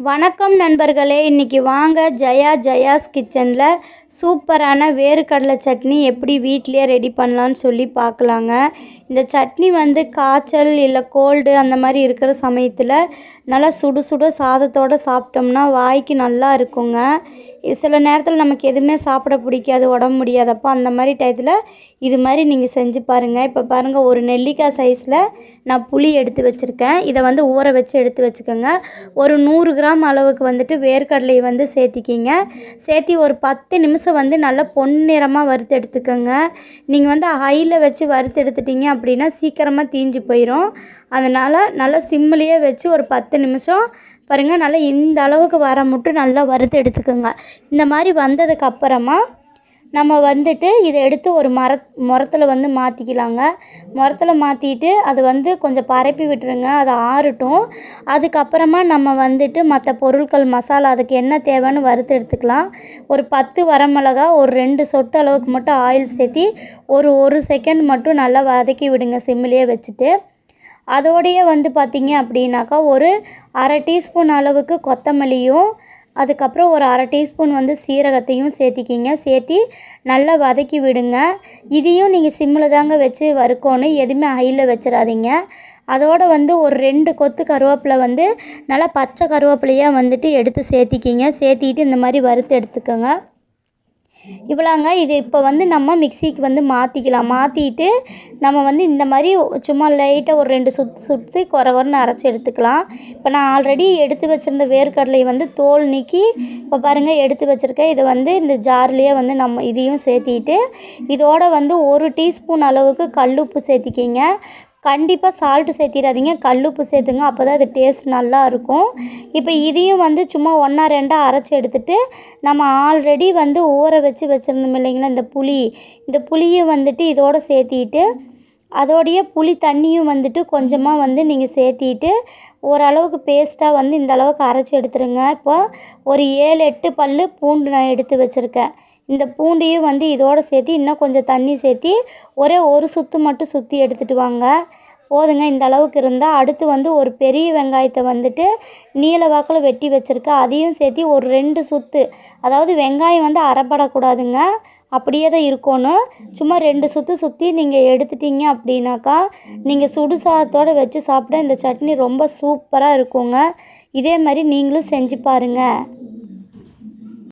வணக்கம் நண்பர்களே, இன்றைக்கி வாங்க ஜெயாஸ் கிச்சனில் சூப்பரான வேர்க்கடலை சட்னி எப்படி வீட்டிலே ரெடி பண்ணலான்னு சொல்லி பார்க்கலாங்க. இந்த சட்னி காய்ச்சல் இல்லை கோல்டு அந்த மாதிரி இருக்கிற சமயத்தில் நல்லா சுடு சுட சாதத்தோடு சாப்பிட்டோம்னா வாய்க்கு நல்லா இருக்குங்க. சில நேரத்தில் நமக்கு எதுவுமே சாப்பிட பிடிக்காது, உடம்பு முடியாதப்போ அந்த மாதிரி டயத்தில் இது மாதிரி நீங்கள் செஞ்சு பாருங்கள். இப்போ பாருங்கள், ஒரு நெல்லிக்காய் சைஸில் நான் புளி எடுத்து வச்சுருக்கேன். இதை ஊற வச்சு எடுத்து வச்சுக்கோங்க. ஒரு 100 கிராம் அளவுக்கு வேர்க்கடலையை சேர்த்திக்கிங்க. சேர்த்தி ஒரு 10 நிமிஷம் நல்லா பொன்னிறமாக வறுத்து எடுத்துக்கோங்க. நீங்கள் ஹையில் வச்சு வறுத்து எடுத்துட்டிங்க அப்படின்னா சீக்கிரமாக தீஞ்சு போயிடும். அதனால் நல்லா சிம்மிலேயே வச்சு ஒரு 10 நிமிஷம் பாருங்கள், நல்லா இந்த அளவுக்கு வர மட்டும் நல்லா வறுத்து எடுத்துக்கோங்க. இந்த மாதிரி வந்ததுக்கப்புறமா நம்ம இதை எடுத்து ஒரு முறத்தில் மாற்றிக்கலாங்க. முறத்தில் மாற்றிட்டு அது கொஞ்சம் பரப்பி விட்டுருங்க, அதை ஆறட்டும். அதுக்கப்புறமா நம்ம மற்ற பொருட்கள் மசாலா அதுக்கு என்ன தேவைன்னு வறுத்து எடுத்துக்கலாம். ஒரு 10 வரமிளகா, ஒரு 2 சொட்டு அளவுக்கு மட்டும் ஆயில் சேர்த்தி ஒரு செகண்ட் மட்டும் நல்லா வதக்கி விடுங்க சிம்மிலேயே வச்சுட்டு. அதோடையே பார்த்திங்க அப்படின்னாக்கா ஒரு அரை டீஸ்பூன் அளவுக்கு கொத்தமல்லியும், அதுக்கப்புறம் ஒரு அரை டீஸ்பூன் சீரகத்தையும் சேர்த்திக்கிங்க. சேர்த்தி நல்லா வதக்கி விடுங்க. இதையும் நீங்கள் சிம்மில் தாங்க வச்சு வறுக்கணும், எதுவுமே ஹையில் வச்சிடாதீங்க. அதோடு ஒரு 2 கொத்து கருவேப்பிலை நல்லா பச்சை கருவேப்பிலையாக எடுத்து சேர்த்திக்கிங்க. சேர்த்திட்டு இந்த மாதிரி வறுத்து எடுத்துக்கோங்க. இவ்வளோங்க. இது இப்போ நம்ம மிக்சிக்கு மாற்றிக்கலாம். மாற்றிட்டு நம்ம இந்த மாதிரி சும்மா லைட்டாக ஒரு 2 சுற்றி கொரன்னு அரைச்சி எடுத்துக்கலாம். இப்போ நான் ஆல்ரெடி எடுத்து வச்சுருந்த வேர்க்கடலை தோல் நீக்கி இப்போ பாருங்கள் எடுத்து வச்சுருக்கேன். இதை இந்த ஜார்லேயே நம்ம இதையும் சேர்த்திட்டு இதோட 1 டீஸ்பூன் அளவுக்கு கல்லுப்பு சேர்த்திக்கிங்க. கண்டிப்பாக சால்ட்டு சேர்த்திடாதீங்க, கல்லுப்பு சேர்த்துங்க, அப்போ தான் அது டேஸ்ட் நல்லா இருக்கும். இப்போ இதையும் சும்மா 1 2 அரைச்சி எடுத்துகிட்டு நம்ம ஆல்ரெடி ஊற வச்சு வச்சுருந்தோம் இல்லைங்களா இந்த புளி, இந்த புளியும் இதோடு சேர்த்திட்டு அதோடைய புளி தண்ணியும் கொஞ்சமாக நீங்கள் சேர்த்திட்டு ஓரளவுக்கு பேஸ்ட்டாக இந்த அளவுக்கு அரைச்சி எடுத்துருங்க. இப்போ ஒரு 7 8 பல் பூண்டு நான் எடுத்து வச்சுருக்கேன். இந்த பூண்டையும் இதோடு சேர்த்து இன்னும் கொஞ்சம் தண்ணி சேர்த்தி ஒரே ஒரு சுற்று மட்டும் சுற்றி எடுத்துகிட்டு வாங்க. போதுங்க, இந்த அளவுக்கு இருந்தால். அடுத்து ஒரு பெரிய வெங்காயத்தை நீல வாக்கில் வெட்டி வச்சுருக்கேன். அதையும் சேர்த்தி ஒரு 2 சுற்று, அதாவது வெங்காயம் அரைப்படக்கூடாதுங்க, அப்படியே தான் இருக்கணும். சும்மா 2 சுற்று சுற்றி நீங்கள் எடுத்துட்டிங்க அப்படின்னாக்கா நீங்கள் சுடு சாதத்தோடு வச்சு சாப்பிட இந்த சட்னி ரொம்ப சூப்பராக இருக்குங்க. இதே மாதிரி நீங்களும் செஞ்சு பாருங்கள்.